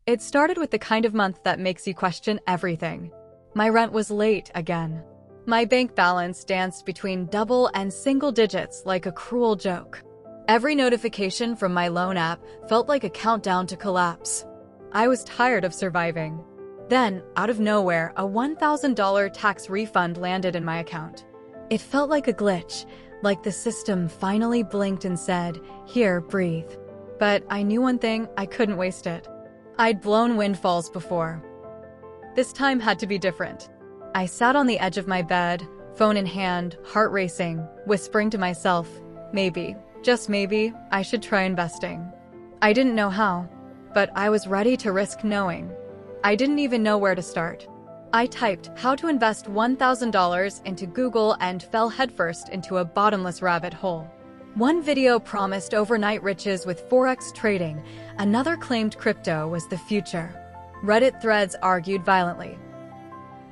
It started with the kind of month that makes you question everything. My rent was late again. My bank balance danced between double and single digits like a cruel joke. Every notification from my loan app felt like a countdown to collapse. I was tired of surviving. Then, out of nowhere, a $1,000 tax refund landed in my account. It felt like a glitch, like the system finally blinked and said, "Here, breathe." But I knew one thing: I couldn't waste it. I'd blown windfalls before. This time had to be different. I sat on the edge of my bed, phone in hand, heart racing, whispering to myself, maybe, just maybe, I should try investing. I didn't know how, but I was ready to risk knowing. I didn't even know where to start. I typed how to invest $1,000 into Google and fell headfirst into a bottomless rabbit hole. One video promised overnight riches with Forex trading, another claimed crypto was the future. Reddit threads argued violently.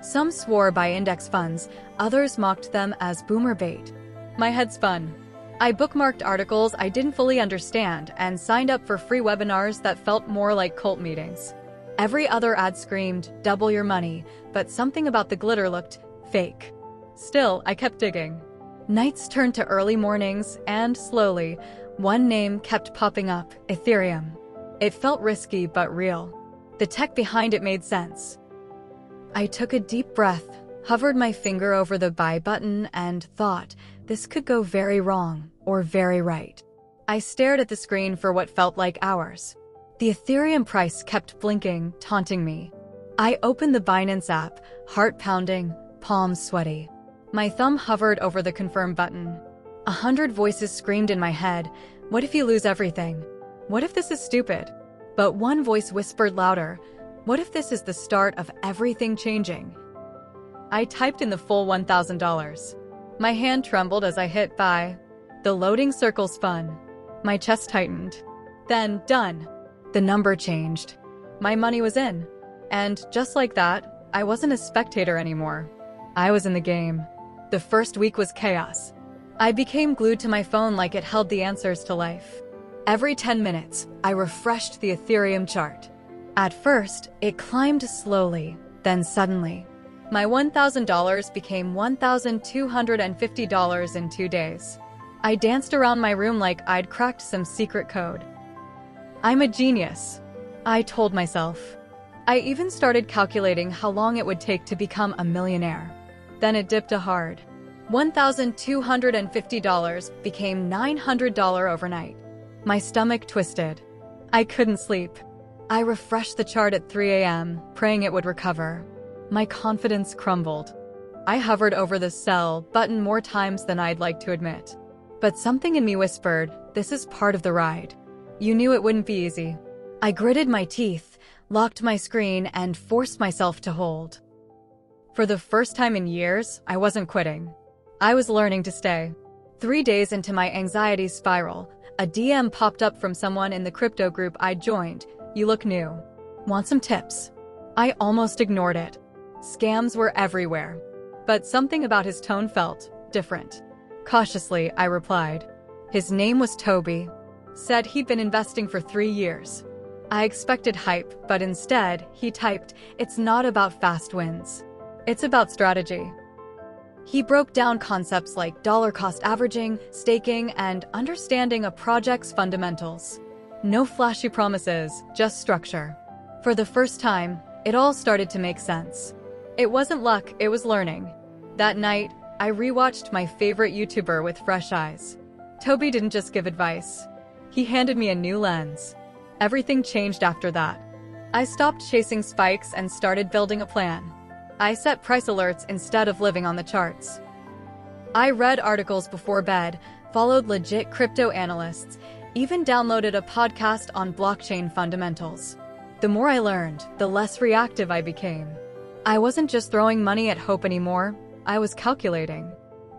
Some swore by index funds, others mocked them as boomer bait. My head spun. I bookmarked articles I didn't fully understand and signed up for free webinars that felt more like cult meetings. Every other ad screamed, "Double your money," but something about the glitter looked fake. Still, I kept digging. Nights turned to early mornings, and slowly, one name kept popping up: Ethereum. It felt risky but real. The tech behind it made sense. I took a deep breath, hovered my finger over the buy button, and thought, this could go very wrong, or very right. I stared at the screen for what felt like hours. The Ethereum price kept blinking, taunting me. I opened the Binance app, heart pounding, palms sweaty. My thumb hovered over the confirm button. 100 voices screamed in my head, what if you lose everything? What if this is stupid? But one voice whispered louder, what if this is the start of everything changing? I typed in the full $1,000. My hand trembled as I hit buy. The loading circle spun. My chest tightened. Then, done. The number changed. My money was in. And just like that, I wasn't a spectator anymore. I was in the game. The first week was chaos. I became glued to my phone like it held the answers to life. Every 10 minutes, I refreshed the Ethereum chart. At first, it climbed slowly, then suddenly. My $1,000 became $1,250 in 2 days. I danced around my room like I'd cracked some secret code. I'm a genius, I told myself. I even started calculating how long it would take to become a millionaire. Then it dipped hard. $1,250 became $900 overnight. My stomach twisted. I couldn't sleep. I refreshed the chart at 3 a.m., praying it would recover. My confidence crumbled. I hovered over the sell button more times than I'd like to admit. But something in me whispered, this is part of the ride. You knew it wouldn't be easy. I gritted my teeth, locked my screen, and forced myself to hold. For the first time in years, I wasn't quitting. I was learning to stay. 3 days into my anxiety spiral, a DM popped up from someone in the crypto group I'd joined. You look new. Want some tips? I almost ignored it. Scams were everywhere. But something about his tone felt different. Cautiously, I replied. His name was Toby. Said he'd been investing for 3 years. I expected hype, but instead, he typed, it's not about fast wins. It's about strategy. He broke down concepts like dollar cost averaging, staking, and understanding a project's fundamentals. No flashy promises, just structure. For the first time, it all started to make sense. It wasn't luck, it was learning. That night, I rewatched my favorite YouTuber with fresh eyes. Toby didn't just give advice. He handed me a new lens. Everything changed after that. I stopped chasing spikes and started building a plan. I set price alerts instead of living on the charts. I read articles before bed, followed legit crypto analysts, even downloaded a podcast on blockchain fundamentals. The more I learned, the less reactive I became. I wasn't just throwing money at hope anymore, I was calculating.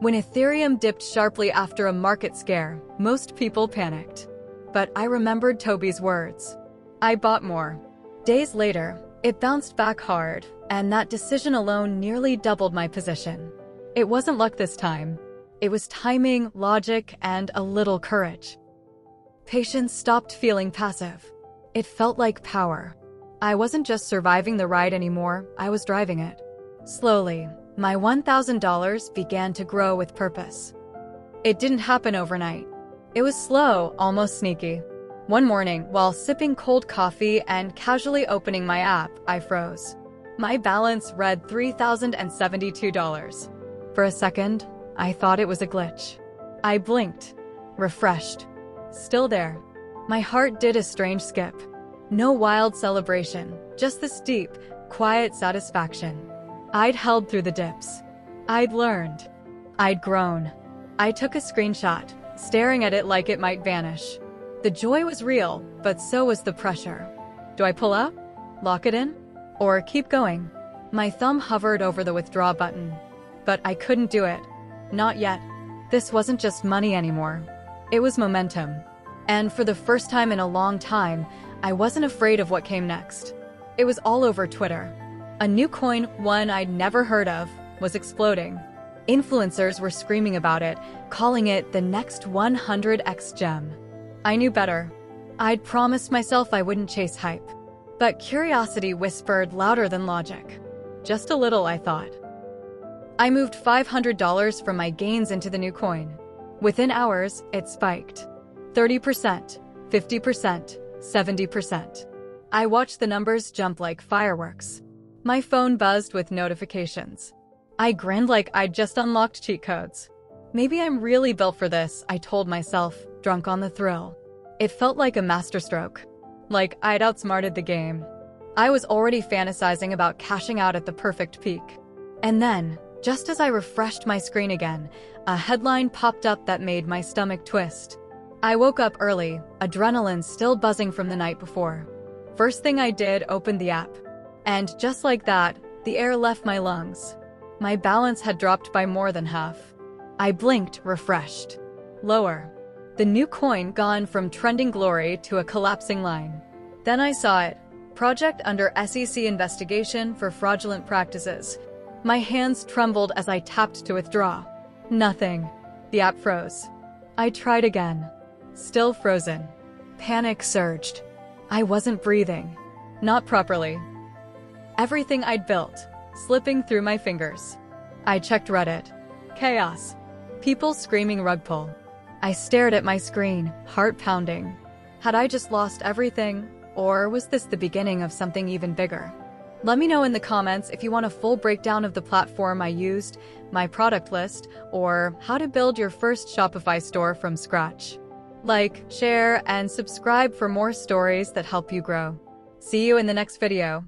When Ethereum dipped sharply after a market scare, most people panicked. But I remembered Toby's words. I bought more. Days later, it bounced back hard, and that decision alone nearly doubled my position. It wasn't luck this time. It was timing, logic, and a little courage. Patience stopped feeling passive. It felt like power. I wasn't just surviving the ride anymore, I was driving it. Slowly, my $1,000 began to grow with purpose. It didn't happen overnight. It was slow, almost sneaky. One morning, while sipping cold coffee and casually opening my app, I froze. My balance read $3,072. For a second, I thought it was a glitch. I blinked. Refreshed. Still there. My heart did a strange skip. No wild celebration, just this deep, quiet satisfaction. I'd held through the dips. I'd learned. I'd grown. I took a screenshot, staring at it like it might vanish. The joy was real, but so was the pressure. Do I pull up? Lock it in? Or keep going? My thumb hovered over the withdraw button. But I couldn't do it. Not yet. This wasn't just money anymore. It was momentum. And for the first time in a long time, I wasn't afraid of what came next. It was all over Twitter. A new coin, one I'd never heard of, was exploding. Influencers were screaming about it, calling it the next 100x gem. I knew better. I'd promised myself I wouldn't chase hype. But curiosity whispered louder than logic. Just a little, I thought. I moved $500 from my gains into the new coin. Within hours, it spiked. 30%, 50%, 70%. I watched the numbers jump like fireworks. My phone buzzed with notifications. I grinned like I'd just unlocked cheat codes. Maybe I'm really built for this, I told myself, drunk on the thrill. It felt like a masterstroke. Like I'd outsmarted the game. I was already fantasizing about cashing out at the perfect peak. And then, just as I refreshed my screen again, a headline popped up that made my stomach twist. I woke up early, adrenaline still buzzing from the night before. First thing I did, opened the app. And just like that, the air left my lungs. My balance had dropped by more than half. I blinked, refreshed. Lower. The new coin gone from trending glory to a collapsing line. Then I saw it. Project under SEC investigation for fraudulent practices. My hands trembled as I tapped to withdraw. Nothing. The app froze. I tried again. Still frozen. Panic surged. I wasn't breathing. Not properly. Everything I'd built, slipping through my fingers. I checked Reddit. Chaos. People screaming rug pull. I stared at my screen, heart pounding. Had I just lost everything, or was this the beginning of something even bigger? Let me know in the comments if you want a full breakdown of the platform I used, my product list, or how to build your first Shopify store from scratch. Like, share, and subscribe for more stories that help you grow. See you in the next video.